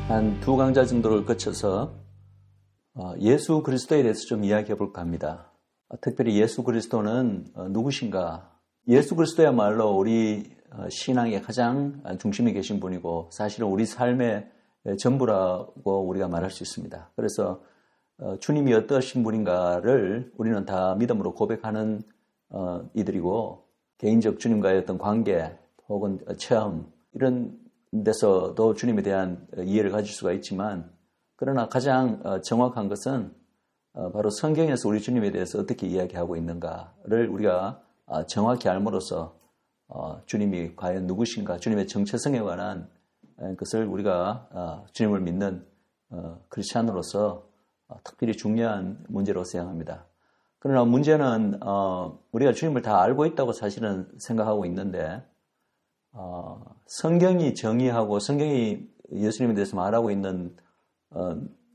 한 두 강좌 정도를 거쳐서 예수 그리스도에 대해서 좀 이야기해 볼까 합니다. 특별히 예수 그리스도는 누구신가? 예수 그리스도야말로 우리 신앙의 가장 중심에 계신 분이고 사실은 우리 삶의 전부라고 우리가 말할 수 있습니다. 그래서 주님이 어떠신 분인가를 우리는 다 믿음으로 고백하는 이들이고 개인적 주님과의 어떤 관계 혹은 체험 이런 데서도 주님에 대한 이해를 가질 수가 있지만 그러나 가장 정확한 것은 바로 성경에서 우리 주님에 대해서 어떻게 이야기하고 있는가를 우리가 정확히 알므로써 주님이 과연 누구신가, 주님의 정체성에 관한 것을 우리가 주님을 믿는 크리스찬으로서 특별히 중요한 문제라고 생각합니다. 그러나 문제는 우리가 주님을 다 알고 있다고 사실은 생각하고 있는데 성경이 정의하고 성경이 예수님에 대해서 말하고 있는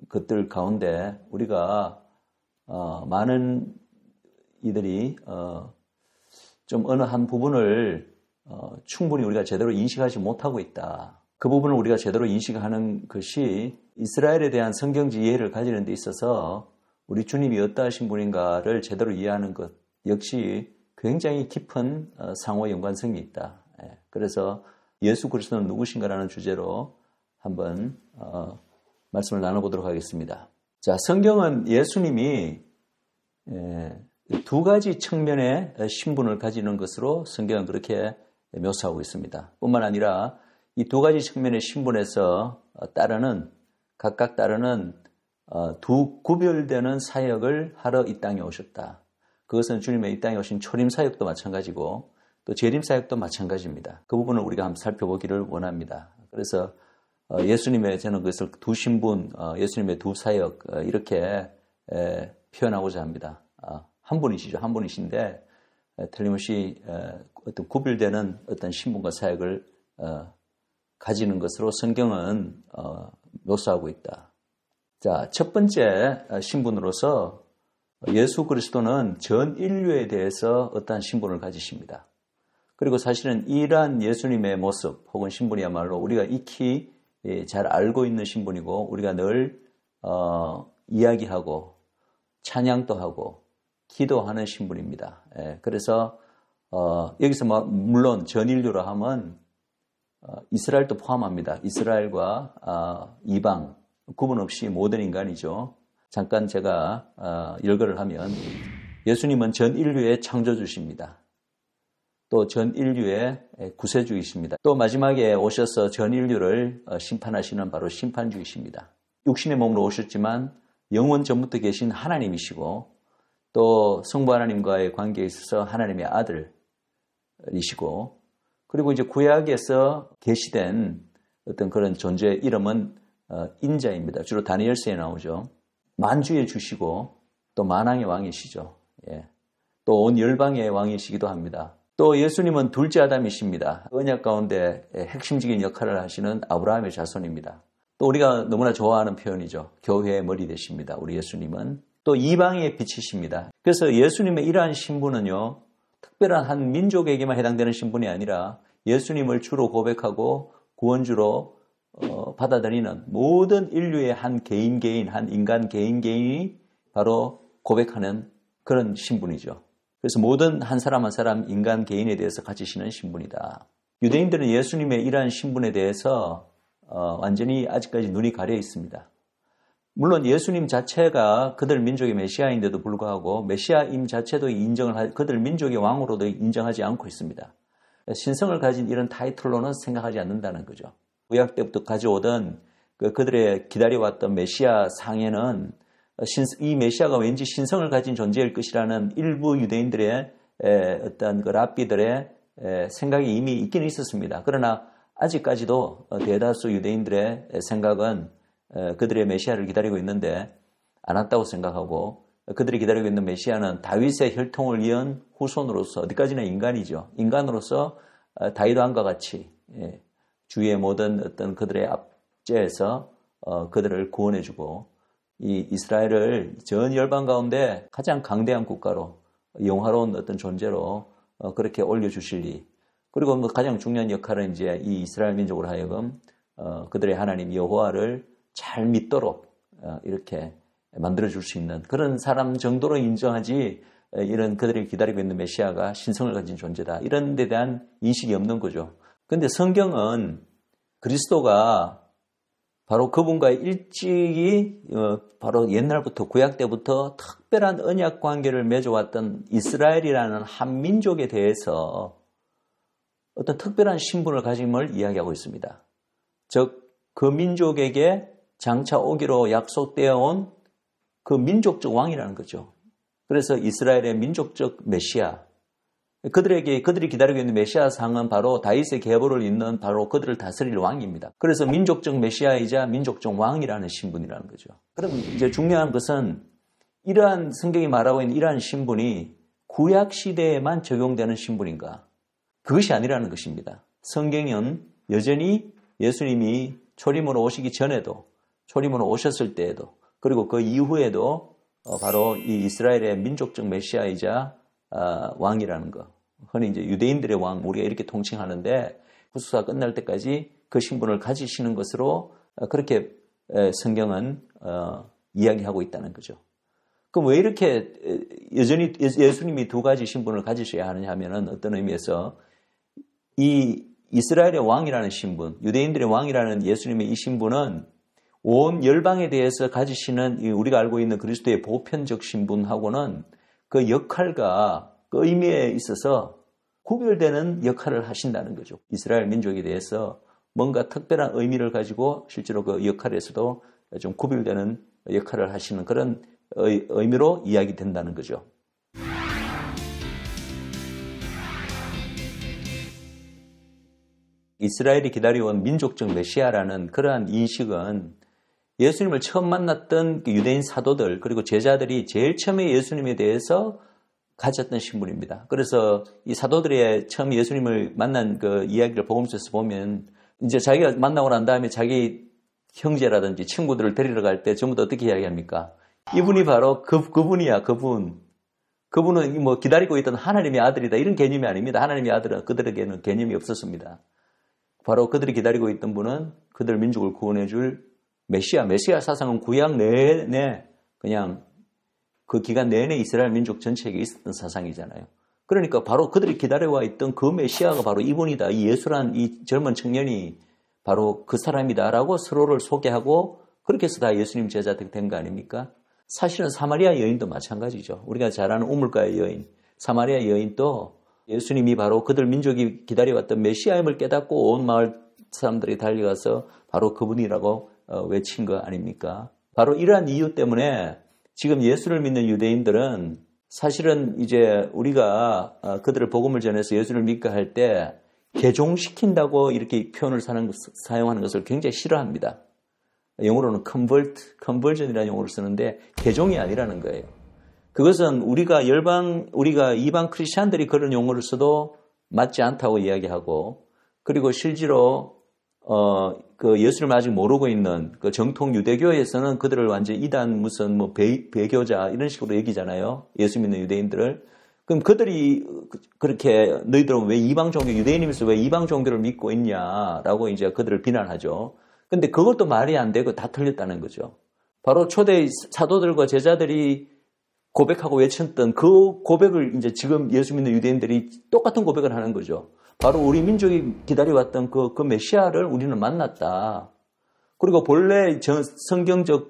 것들 가운데 우리가 많은 이들이 좀 어느 한 부분을 충분히 우리가 제대로 인식하지 못하고 있다. 그 부분을 우리가 제대로 인식하는 것이 이스라엘에 대한 성경지 이해를 가지는 데 있어서 우리 주님이 어떠하신 분인가를 제대로 이해하는 것 역시 굉장히 깊은 상호 연관성이 있다. 그래서 예수 그리스도는 누구신가라는 주제로 한번 말씀을 나눠보도록 하겠습니다. 자, 성경은 예수님이 두 가지 측면의 신분을 가지는 것으로 성경은 그렇게 묘사하고 있습니다. 뿐만 아니라 이 두 가지 측면의 신분에서 각각 따르는 두 구별되는 사역을 하러 이 땅에 오셨다. 그것은 주님의 이 땅에 오신 초림 사역도 마찬가지고 또 재림 사역도 마찬가지입니다. 그 부분을 우리가 한번 살펴보기를 원합니다. 그래서 예수님의 저는 그것을 두 신분, 예수님의 두 사역 이렇게 표현하고자 합니다. 한 분이시죠. 한 분이신데 틀림없이 어떤 구별되는 어떤 신분과 사역을 가지는 것으로 성경은 묘사하고 있다. 자, 첫 번째 신분으로서 예수 그리스도는 전 인류에 대해서 어떠한 신분을 가지십니다. 그리고 사실은 이러한 예수님의 모습 혹은 신분이야말로 우리가 익히 잘 알고 있는 신분이고 우리가 늘 이야기하고 찬양도 하고 기도하는 신분입니다. 그래서 여기서 물론 전 인류라 하면 이스라엘도 포함합니다. 이스라엘과 이방 구분 없이 모든 인간이죠. 잠깐 제가 열거를 하면 예수님은 전 인류의 창조주십니다. 또 전 인류의 구세주이십니다. 또 마지막에 오셔서 전 인류를 심판하시는 바로 심판주이십니다. 육신의 몸으로 오셨지만 영원 전부터 계신 하나님이시고 또 성부 하나님과의 관계에 있어서 하나님의 아들이시고 그리고 이제 구약에서 계시된 어떤 그런 존재의 이름은 인자입니다. 주로 다니엘서에 나오죠. 만주의 주시고 또 만왕의 왕이시죠. 또 온 열방의 왕이시기도 합니다. 또 예수님은 둘째 아담이십니다. 언약 가운데 핵심적인 역할을 하시는 아브라함의 자손입니다. 또 우리가 너무나 좋아하는 표현이죠. 교회의 머리 되십니다. 우리 예수님은. 또 이방의 빛이십니다. 그래서 예수님의 이러한 신분은요. 특별한 한 민족에게만 해당되는 신분이 아니라 예수님을 주로 고백하고 구원주로 받아들이는 모든 인류의 한 개인, 한 인간 개인이 바로 고백하는 그런 신분이죠. 그래서 모든 한 사람 한 사람 인간 개인에 대해서 가지시는 신분이다. 유대인들은 예수님의 이러한 신분에 대해서 완전히 아직까지 눈이 가려 있습니다. 물론 예수님 자체가 그들 민족의 메시아인데도 불구하고 메시아임 자체도 그들 민족의 왕으로도 인정하지 않고 있습니다. 신성을 가진 이런 타이틀로는 생각하지 않는다는 거죠. 구약 때부터 가져오던 그들의 기다려왔던 메시아 상에는 이 메시아가 왠지 신성을 가진 존재일 것이라는 일부 유대인들의 어떤 그 랍비들의 생각이 이미 있기는 있었습니다. 그러나 아직까지도 대다수 유대인들의 생각은 그들의 메시아를 기다리고 있는데 안 왔다고 생각하고 그들이 기다리고 있는 메시아는 다윗의 혈통을 이은 후손으로서 어디까지나 인간이죠. 인간으로서 다윗 왕과 같이 주위의 모든 어떤 그들의 압제에서 그들을 구원해주고 이 이스라엘을 전 열방 가운데 가장 강대한 국가로 영화로운 어떤 존재로 그렇게 올려주실 리 그리고 가장 중요한 역할은 이제 이 이스라엘 민족으로 하여금 그들의 하나님 여호와를 잘 믿도록 이렇게 만들어줄 수 있는 그런 사람 정도로 인정하지 이런 그들이 기다리고 있는 메시아가 신성을 가진 존재다. 이런 데 대한 인식이 없는 거죠. 그런데 성경은 그리스도가 바로 그분과 일찍이 바로 옛날부터 구약 때부터 특별한 언약 관계를 맺어왔던 이스라엘이라는 한 민족에 대해서 어떤 특별한 신분을 가짐을 이야기하고 있습니다. 즉 그 민족에게 장차 오기로 약속되어 온 그 민족적 왕이라는 거죠. 그래서 이스라엘의 민족적 메시아, 그들이 기다리고 있는 메시아 상은 바로 다윗의 계보를 잇는 바로 그들을 다스릴 왕입니다. 그래서 민족적 메시아이자 민족적 왕이라는 신분이라는 거죠. 그럼 이제 중요한 것은 이러한 성경이 말하고 있는 이러한 신분이 구약 시대에만 적용되는 신분인가? 그것이 아니라는 것입니다. 성경은 여전히 예수님이 초림으로 오시기 전에도, 초림으로 오셨을 때에도, 그리고 그 이후에도 바로 이 이스라엘의 민족적 메시아이자 왕이라는 거. 흔히 이제 유대인들의 왕, 우리가 이렇게 통칭하는데 구속사 끝날 때까지 그 신분을 가지시는 것으로 그렇게 성경은 이야기하고 있다는 거죠. 그럼 왜 이렇게 여전히 예수님이 두 가지 신분을 가지셔야 하느냐 하면은 어떤 의미에서 이 이스라엘의 왕이라는 신분, 유대인들의 왕이라는 예수님의 이 신분은 온 열방에 대해서 가지시는 우리가 알고 있는 그리스도의 보편적 신분하고는 그 역할과 그 의미에 있어서 구별되는 역할을 하신다는 거죠. 이스라엘 민족에 대해서 뭔가 특별한 의미를 가지고 실제로 그 역할에서도 좀 구별되는 역할을 하시는 그런 의미로 이야기된다는 거죠. 이스라엘이 기다려온 민족적 메시아라는 그러한 인식은 예수님을 처음 만났던 유대인 사도들 그리고 제자들이 제일 처음에 예수님에 대해서 가졌던 신분입니다. 그래서 이 사도들의 처음 예수님을 만난 그 이야기를 복음서에서 보면 이제 자기가 만나고 난 다음에 자기 형제라든지 친구들을 데리러 갈 때 전부 다 어떻게 이야기합니까? 이분이 바로 그분이야, 그분. 그분은 뭐 기다리고 있던 하나님의 아들이다. 이런 개념이 아닙니다. 하나님의 아들은 그들에게는 개념이 없었습니다. 바로 그들이 기다리고 있던 분은 그들 민족을 구원해 줄 메시아 사상은 구약 내내 그냥 그 기간 내내 이스라엘 민족 전체에게 있었던 사상이잖아요. 그러니까 바로 그들이 기다려와 있던 그 메시아가 바로 이분이다. 이 예수란 이 젊은 청년이 바로 그 사람이다라고 서로를 소개하고 그렇게 해서 다 예수님 제자들이 된 거 아닙니까? 사실은 사마리아 여인도 마찬가지죠. 우리가 잘 아는 우물가의 여인, 사마리아 여인도 예수님이 바로 그들 민족이 기다려왔던 메시아임을 깨닫고 온 마을 사람들이 달려가서 바로 그분이라고 외친 거 아닙니까? 바로 이러한 이유 때문에 지금 예수를 믿는 유대인들은 사실은 이제 우리가 그들을 복음을 전해서 예수를 믿게 할 때 개종시킨다고 이렇게 표현을 사용하는 것을 굉장히 싫어합니다. 영어로는 conversion이라는 용어를 쓰는데 개종이 아니라는 거예요. 그것은 우리가 이방 크리스찬들이 그런 용어를 써도 맞지 않다고 이야기하고 그리고 실제로 그 예수를 아직 모르고 있는 그 정통 유대교에서는 그들을 완전 이단 무슨 뭐 배교자 이런 식으로 얘기잖아요. 예수 믿는 유대인들을. 그럼 그들이 그렇게 너희들은 왜 이방 종교 유대인이면서 왜 이방 종교를 믿고 있냐라고 이제 그들을 비난하죠. 근데 그것도 말이 안 되고 다 틀렸다는 거죠. 바로 초대 사도들과 제자들이 고백하고 외쳤던 그 고백을 이제 지금 예수 믿는 유대인들이 똑같은 고백을 하는 거죠. 바로 우리 민족이 기다려왔던 그 메시아를 우리는 만났다. 그리고 본래 성경적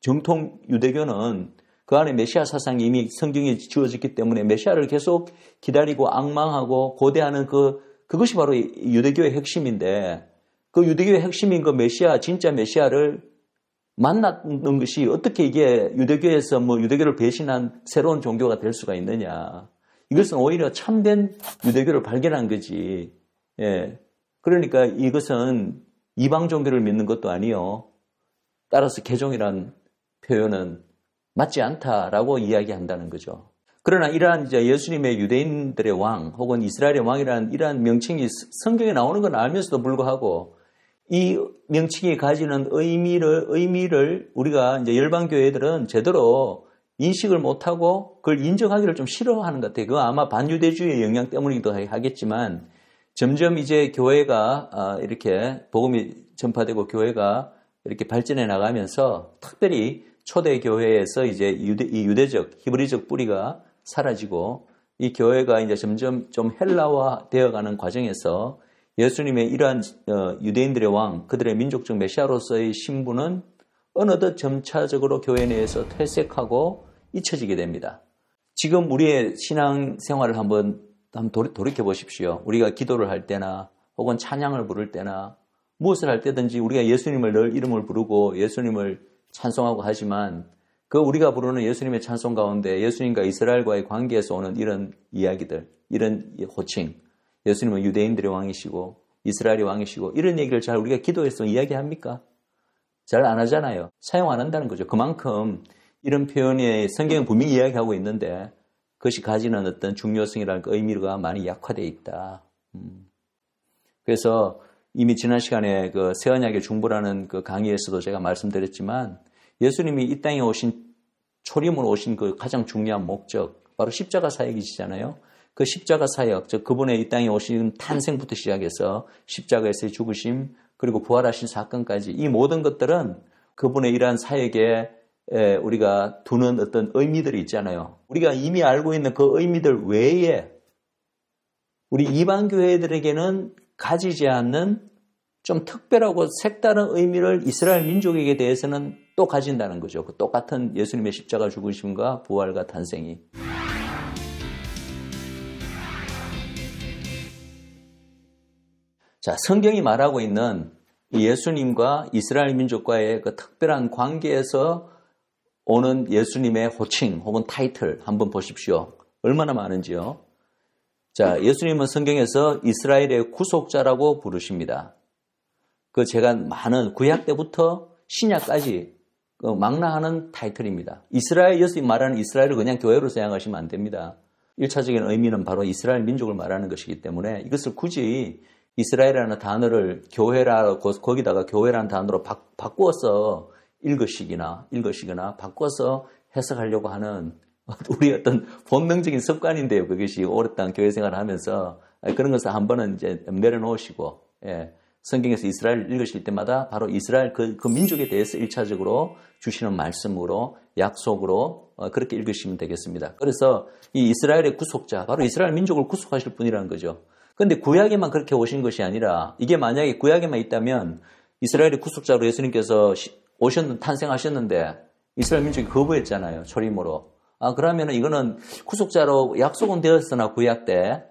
정통 유대교는 그 안에 메시아 사상이 이미 성경에 지어졌기 때문에 메시아를 계속 기다리고 앙망하고 고대하는 그것이 바로 유대교의 핵심인데 그 유대교의 핵심인 그 메시아, 진짜 메시아를 만났는 것이 어떻게 이게 유대교에서 뭐 유대교를 배신한 새로운 종교가 될 수가 있느냐. 이것은 오히려 참된 유대교를 발견한 거지. 예. 그러니까 이것은 이방 종교를 믿는 것도 아니요. 따라서 개종이란 표현은 맞지 않다라고 이야기한다는 거죠. 그러나 이러한 이제 예수님의 유대인들의 왕 혹은 이스라엘의 왕이라는 이러한 명칭이 성경에 나오는 건 알면서도 불구하고 이 명칭이 가지는 의미를 우리가 이제 열방교회들은 제대로 인식을 못하고 그걸 인정하기를 좀 싫어하는 것 같아요. 그거 아마 반유대주의의 영향 때문이기도 하겠지만 점점 이제 교회가 이렇게 복음이 전파되고 교회가 이렇게 발전해 나가면서 특별히 초대 교회에서 이제 유대적 히브리적 뿌리가 사라지고 이 교회가 이제 점점 좀 헬라화 되어가는 과정에서 예수님의 이러한 유대인들의 왕, 그들의 민족적 메시아로서의 신분은 어느덧 점차적으로 교회 내에서 퇴색하고 잊혀지게 됩니다. 지금 우리의 신앙 생활을 한번 돌이켜 보십시오. 우리가 기도를 할 때나 혹은 찬양을 부를 때나 무엇을 할 때든지 우리가 예수님을 늘 이름을 부르고 예수님을 찬송하고 하지만 그 우리가 부르는 예수님의 찬송 가운데 예수님과 이스라엘과의 관계에서 오는 이런 이야기들, 이런 호칭, 예수님은 유대인들의 왕이시고 이스라엘의 왕이시고 이런 얘기를 잘 우리가 기도에서 이야기합니까? 잘 안 하잖아요. 사용 안 한다는 거죠. 그만큼 이런 표현이 성경은 분명히 이야기하고 있는데 그것이 가지는 어떤 중요성이라는 그 의미가 많이 약화되어 있다. 그래서 이미 지난 시간에 그 새언약의 중보라는 그 강의에서도 제가 말씀드렸지만 예수님이 이 땅에 오신 초림으로 오신 그 가장 중요한 목적 바로 십자가 사역이시잖아요. 그 십자가 사역, 즉 그분의 이 땅에 오신 탄생부터 시작해서 십자가에서의 죽으심 그리고 부활하신 사건까지 이 모든 것들은 그분의 이러한 사역에 우리가 두는 어떤 의미들이 있잖아요. 우리가 이미 알고 있는 그 의미들 외에 우리 이방 교회들에게는 가지지 않는 좀 특별하고 색다른 의미를 이스라엘 민족에게 대해서는 또 가진다는 거죠. 그 똑같은 예수님의 십자가 죽으심과 부활과 탄생이. 자, 성경이 말하고 있는 예수님과 이스라엘 민족과의 그 특별한 관계에서 오는 예수님의 호칭 혹은 타이틀 한번 보십시오. 얼마나 많은지요. 자, 예수님은 성경에서 이스라엘의 구속자라고 부르십니다. 그 제가 많은 구약 때부터 신약까지 망라하는 타이틀입니다. 이스라엘, 예수님 말하는 이스라엘을 그냥 교회로 생각하시면 안 됩니다. 1차적인 의미는 바로 이스라엘 민족을 말하는 것이기 때문에 이것을 굳이 이스라엘이라는 단어를 교회라고 거기다가 교회라는 단어로 바꾸어서 읽으시거나 바꿔서 해석하려고 하는 우리 어떤 본능적인 습관인데요. 그것이 오랫동안 교회 생활을 하면서 그런 것을 한 번은 이제 내려놓으시고 성경에서 이스라엘을 읽으실 때마다 바로 이스라엘 그 민족에 대해서 1차적으로 주시는 말씀으로 약속으로 그렇게 읽으시면 되겠습니다. 그래서 이 이스라엘의 구속자, 바로 이스라엘 민족을 구속하실 분이라는 거죠. 그런데 구약에만 그렇게 오신 것이 아니라 이게 만약에 구약에만 있다면 이스라엘의 구속자로 예수님께서 탄생하셨는데 이스라엘 민족이 거부했잖아요. 초림으로. 그러면 이거는 구속자로 약속은 되었으나 구약 때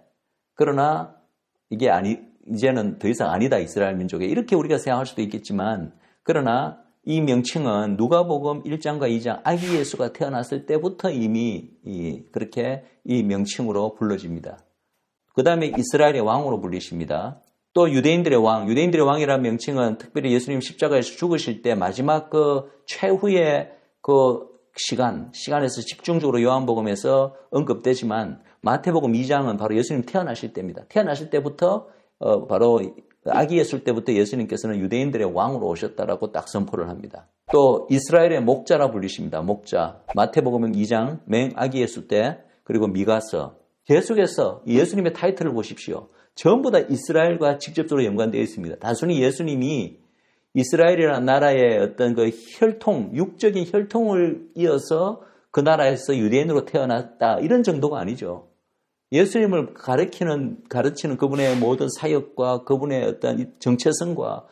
그러나 이게 이제는 더 이상 아니다 이스라엘 민족에 이렇게 우리가 생각할 수도 있겠지만 그러나 이 명칭은 누가복음 1장과 2장 아기 예수가 태어났을 때부터 이미 그렇게 이 명칭으로 불러집니다. 그 다음에 이스라엘의 왕으로 불리십니다. 또 유대인들의 왕이라는 명칭은 특별히 예수님 십자가에서 죽으실 때 마지막 그 최후의 그 시간에서 집중적으로 요한복음에서 언급되지만 마태복음 2장은 바로 예수님 태어나실 때입니다. 태어나실 때부터 바로 아기 예수 때부터 예수님께서는 유대인들의 왕으로 오셨다라고 딱 선포를 합니다. 또 이스라엘의 목자라 불리십니다. 목자. 마태복음 2장 맹아기 예수 때 그리고 미가서 계속해서 예수님의 타이틀을 보십시오. 전부 다 이스라엘과 직접적으로 연관되어 있습니다. 단순히 예수님이 이스라엘이라는 나라의 어떤 그 육적인 혈통을 이어서 그 나라에서 유대인으로 태어났다 이런 정도가 아니죠. 예수님을 가르치는 그분의 모든 사역과 그분의 어떤 정체성과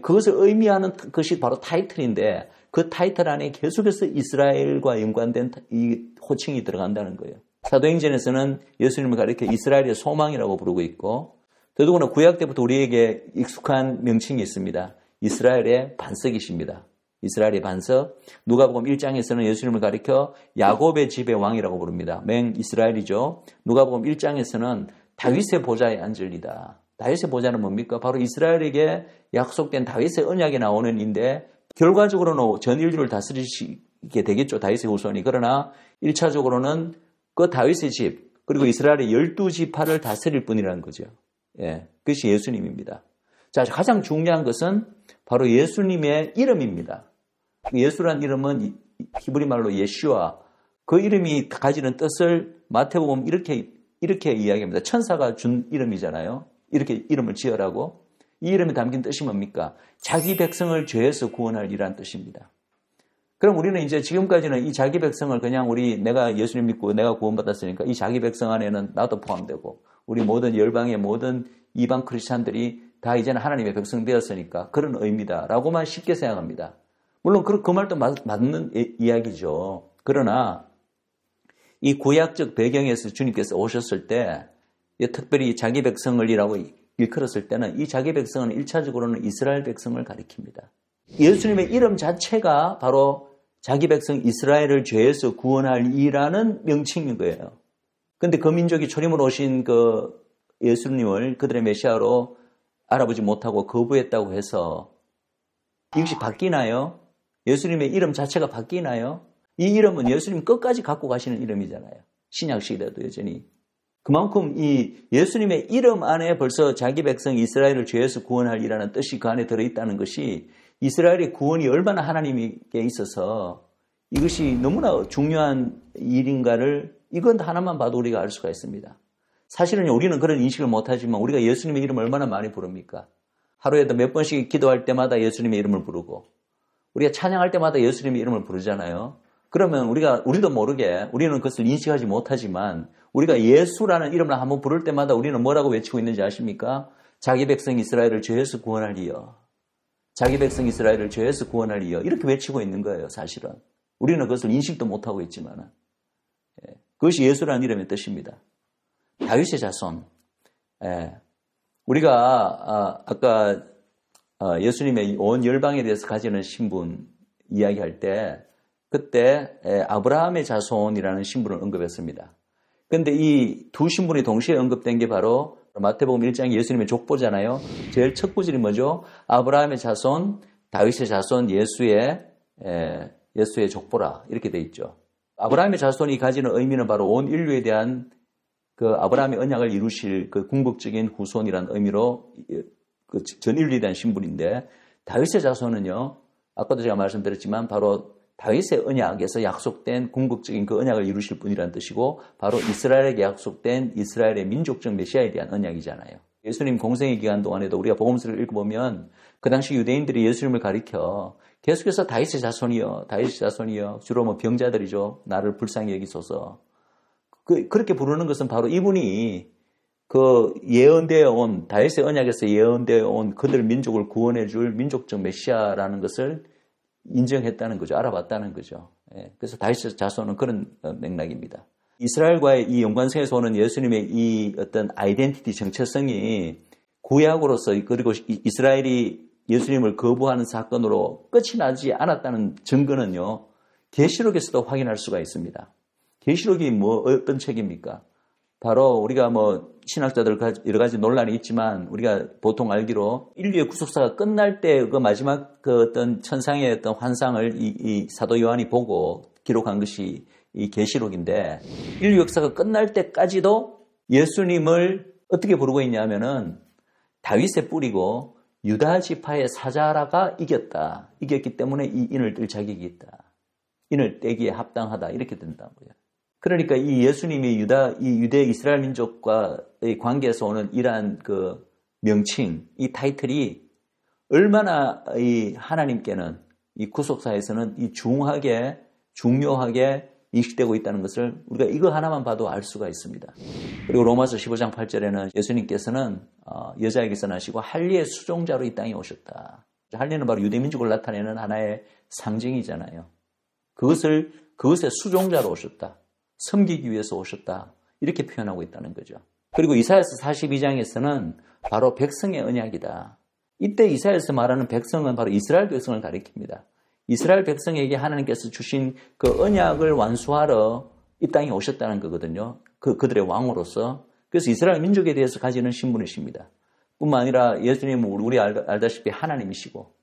그것을 의미하는 것이 바로 타이틀인데 그 타이틀 안에 계속해서 이스라엘과 연관된 이 호칭이 들어간다는 거예요. 사도행전에서는 예수님을 가리켜 이스라엘의 소망이라고 부르고 있고 더더구나 구약 때부터 우리에게 익숙한 명칭이 있습니다. 이스라엘의 반석이십니다. 이스라엘의 반석. 누가복음 1장에서는 예수님을 가리켜 야곱의 집의 왕이라고 부릅니다. 맹 이스라엘이죠. 누가복음 1장에서는 다윗의 보좌에 앉으리다. 다윗의 보좌는 뭡니까? 바로 이스라엘에게 약속된 다윗의 언약에 나오는 인데 결과적으로는 전 인류를 다스리게 되겠죠. 다윗의 후손이. 그러나 1차적으로는 그 다윗의 집 그리고 이스라엘의 12지파를 다스릴 분이라는 거죠. 그것이 예수님입니다. 자, 가장 중요한 것은 바로 예수님의 이름입니다. 예수란 이름은 히브리 말로 예슈아. 그 이름이 가지는 뜻을 마태복음 이렇게 이야기합니다. 천사가 준 이름이잖아요. 이렇게 이름을 지으라고? 이 이름에 담긴 뜻이 뭡니까? 자기 백성을 죄에서 구원하리라는 뜻입니다. 그럼 우리는 이제 지금까지는 이 자기 백성을 그냥 내가 예수님 믿고 내가 구원받았으니까 이 자기 백성 안에는 나도 포함되고 우리 모든 열방의 모든 이방 크리스찬들이 다 이제는 하나님의 백성 되었으니까 그런 의미다라고만 쉽게 생각합니다. 물론 그 말도 맞는 이야기죠. 그러나 이 구약적 배경에서 주님께서 오셨을 때 특별히 자기 백성을이라고 일컬었을 때는 이 자기 백성은 1차적으로는 이스라엘 백성을 가리킵니다. 예수님의 이름 자체가 바로 자기 백성 이스라엘을 죄에서 구원할 이라는 명칭인 거예요. 근데 그 민족이 초림으로 오신 그 예수님을 그들의 메시아로 알아보지 못하고 거부했다고 해서 이것이 바뀌나요? 예수님의 이름 자체가 바뀌나요? 이 이름은 예수님 끝까지 갖고 가시는 이름이잖아요. 신약 시대도 여전히. 그만큼 이 예수님의 이름 안에 벌써 자기 백성 이스라엘을 죄에서 구원하리라는 뜻이 그 안에 들어있다는 것이 이스라엘의 구원이 얼마나 하나님께 있어서 이것이 너무나 중요한 일인가를 이건 하나만 봐도 우리가 알 수가 있습니다. 사실은 우리는 그런 인식을 못하지만 우리가 예수님의 이름을 얼마나 많이 부릅니까? 하루에도 몇 번씩 기도할 때마다 예수님의 이름을 부르고 우리가 찬양할 때마다 예수님의 이름을 부르잖아요. 그러면 우리도 모르게 우리는 그것을 인식하지 못하지만 우리가 예수라는 이름을 한번 부를 때마다 우리는 뭐라고 외치고 있는지 아십니까? 자기 백성 이스라엘을 죄에서 구원하리여. 자기 백성 이스라엘을 죄에서 구원하리여. 이렇게 외치고 있는 거예요, 사실은. 우리는 그것을 인식도 못하고 있지만 그것이 예수라는 이름의 뜻입니다. 다윗의 자손. 우리가 아까 예수님의 온 열방에 대해서 가지는 신분 이야기할 때 그때 아브라함의 자손이라는 신분을 언급했습니다. 그런데 이 두 신분이 동시에 언급된 게 바로 마태복음 1장 예수님의 족보잖아요. 제일 첫 구절이 뭐죠? 아브라함의 자손, 다윗의 자손, 예수의 족보라 이렇게 돼 있죠. 아브라함의 자손이 가지는 의미는 바로 온 인류에 대한 그 아브라함의 언약을 이루실 그 궁극적인 후손이라는 의미로 그 전 인류에 대한 신분인데 다윗의 자손은요. 아까도 제가 말씀드렸지만 바로 다윗의 언약에서 약속된 궁극적인 그 언약을 이루실 분이라는 뜻이고 바로 이스라엘에게 약속된 이스라엘의 민족적 메시아에 대한 언약이잖아요. 예수님 공생의 기간 동안에도 우리가 복음서를 읽어보면 그 당시 유대인들이 예수님을 가리켜 계속해서 다윗의 자손이여 주로 뭐 병자들이죠. 나를 불쌍히 여기소서. 그렇게 부르는 것은 바로 이분이 그 예언되어 온 다윗의 언약에서 예언되어 온 그들 민족을 구원해 줄 민족적 메시아라는 것을 인정했다는 거죠. 알아봤다는 거죠. 그래서 다윗의 자손은 그런 맥락입니다. 이스라엘과의 이 연관성에서 오는 예수님의 이 어떤 아이덴티티 정체성이 구약으로서 그리고 이스라엘이 예수님을 거부하는 사건으로 끝이 나지 않았다는 증거는요. 계시록에서도 확인할 수가 있습니다. 계시록이 어떤 책입니까? 바로 우리가 신학자들 여러 가지 논란이 있지만 우리가 보통 알기로 인류의 구속사가 끝날 때 그 마지막 그 어떤 천상의 어떤 환상을 이 사도 요한이 보고 기록한 것이 이 계시록인데 인류 역사가 끝날 때까지도 예수님을 어떻게 부르고 있냐면은 다윗의 뿌리고 유다 지파의 사자라가 이겼기 때문에 이 인을 뜰 자격이 있다. 인을 떼기에 합당하다. 이렇게 된다고요. 그러니까 이 예수님이 유대 이스라엘 민족과의 관계에서 오는 이러한 그 명칭, 이 타이틀이 얼마나 이 하나님께는 이 구속사에서는 이 중요하게 인식되고 있다는 것을 우리가 이거 하나만 봐도 알 수가 있습니다. 그리고 로마서 15장 8절에는 예수님께서는 여자에게서 나시고 할례의 수종자로 이 땅에 오셨다. 할례는 바로 유대민족을 나타내는 하나의 상징이잖아요. 그것의 수종자로 오셨다. 섬기기 위해서 오셨다. 이렇게 표현하고 있다는 거죠. 그리고 이사야서 42장에서는 바로 백성의 언약이다. 이때 이사야에서 말하는 백성은 바로 이스라엘 백성을 가리킵니다. 이스라엘 백성에게 하나님께서 주신 그 언약을 완수하러 이 땅에 오셨다는 거거든요. 그들의 왕으로서. 그래서 이스라엘 민족에 대해서 가지는 신분이십니다. 뿐만 아니라 예수님은 우리 알다시피 하나님이시고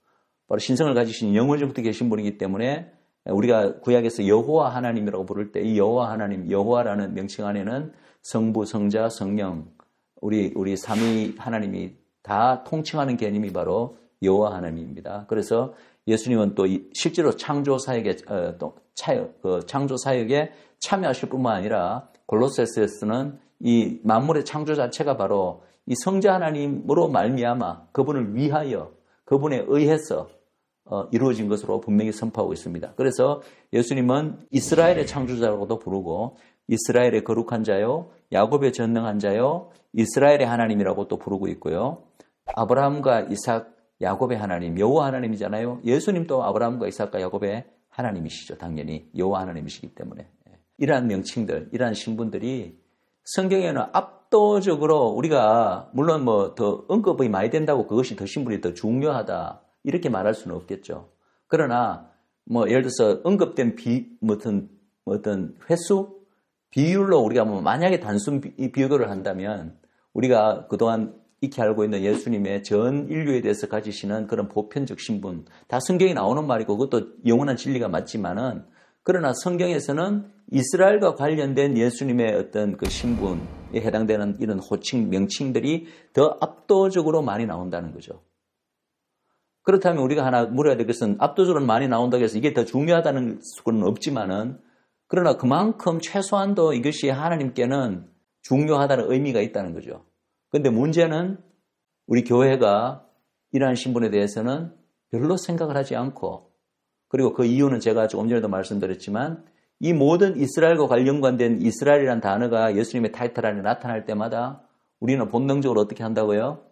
바로 신성을 가지신 영원전부터 계신 분이기 때문에 우리가 구약에서 여호와 하나님이라고 부를 때 이 여호와 하나님, 여호와라는 명칭 안에는 성부, 성자, 성령, 우리 삼위 하나님이 다 통칭하는 개념이 바로 여호와 하나님입니다. 그래서 예수님은 또 실제로 창조 사역에 참여하실 뿐만 아니라 골로새서에서는 이 만물의 창조 자체가 바로 이 성자 하나님으로 말미암아 그분을 위하여 그분에 의해서 이루어진 것으로 분명히 선포하고 있습니다. 그래서 예수님은 이스라엘의 창조자라고도 부르고 이스라엘의 거룩한 자요, 야곱의 전능한 자요, 이스라엘의 하나님이라고 또 부르고 있고요. 아브라함과 이삭, 야곱의 하나님, 여호와 하나님이잖아요. 예수님도 아브라함과 이삭과 야곱의 하나님이시죠. 당연히 여호와 하나님이시기 때문에. 이러한 명칭들, 이러한 신분들이 성경에는 압도적으로 우리가 물론 뭐 더 언급이 많이 된다고 그것이 더 신분이 더 중요하다 이렇게 말할 수는 없겠죠. 그러나 뭐 예를 들어서 언급된 어떤 횟수, 비율로 우리가 뭐 만약에 단순 비교를 한다면 우리가 그동안 익히 알고 있는 예수님의 전 인류에 대해서 가지시는 그런 보편적 신분, 다 성경에 나오는 말이고 그것도 영원한 진리가 맞지만은 그러나 성경에서는 이스라엘과 관련된 예수님의 어떤 그 신분에 해당되는 이런 호칭, 명칭들이 더 압도적으로 많이 나온다는 거죠. 그렇다면 우리가 하나 물어야 될 것은 압도적으로 많이 나온다고 해서 이게 더 중요하다는 수는 없지만은 그러나 그만큼 최소한도 이것이 하나님께는 중요하다는 의미가 있다는 거죠. 그런데 문제는 우리 교회가 이러한 신분에 대해서는 별로 생각을 하지 않고 그리고 그 이유는 제가 조금 전에도 말씀드렸지만 이 모든 이스라엘과 연관된 이스라엘이라는 단어가 예수님의 타이틀 안에 나타날 때마다 우리는 본능적으로 어떻게 한다고요?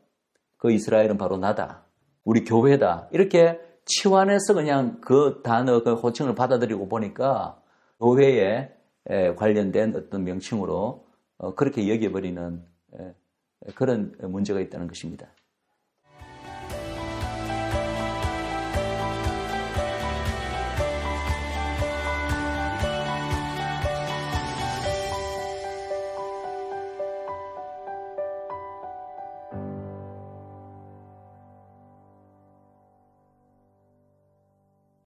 그 이스라엘은 바로 나다. 우리 교회다. 이렇게 치환해서 그냥 그 단어, 그 호칭을 받아들이고 보니까 교회에 관련된 어떤 명칭으로 그렇게 여겨버리는 그런 문제가 있다는 것입니다.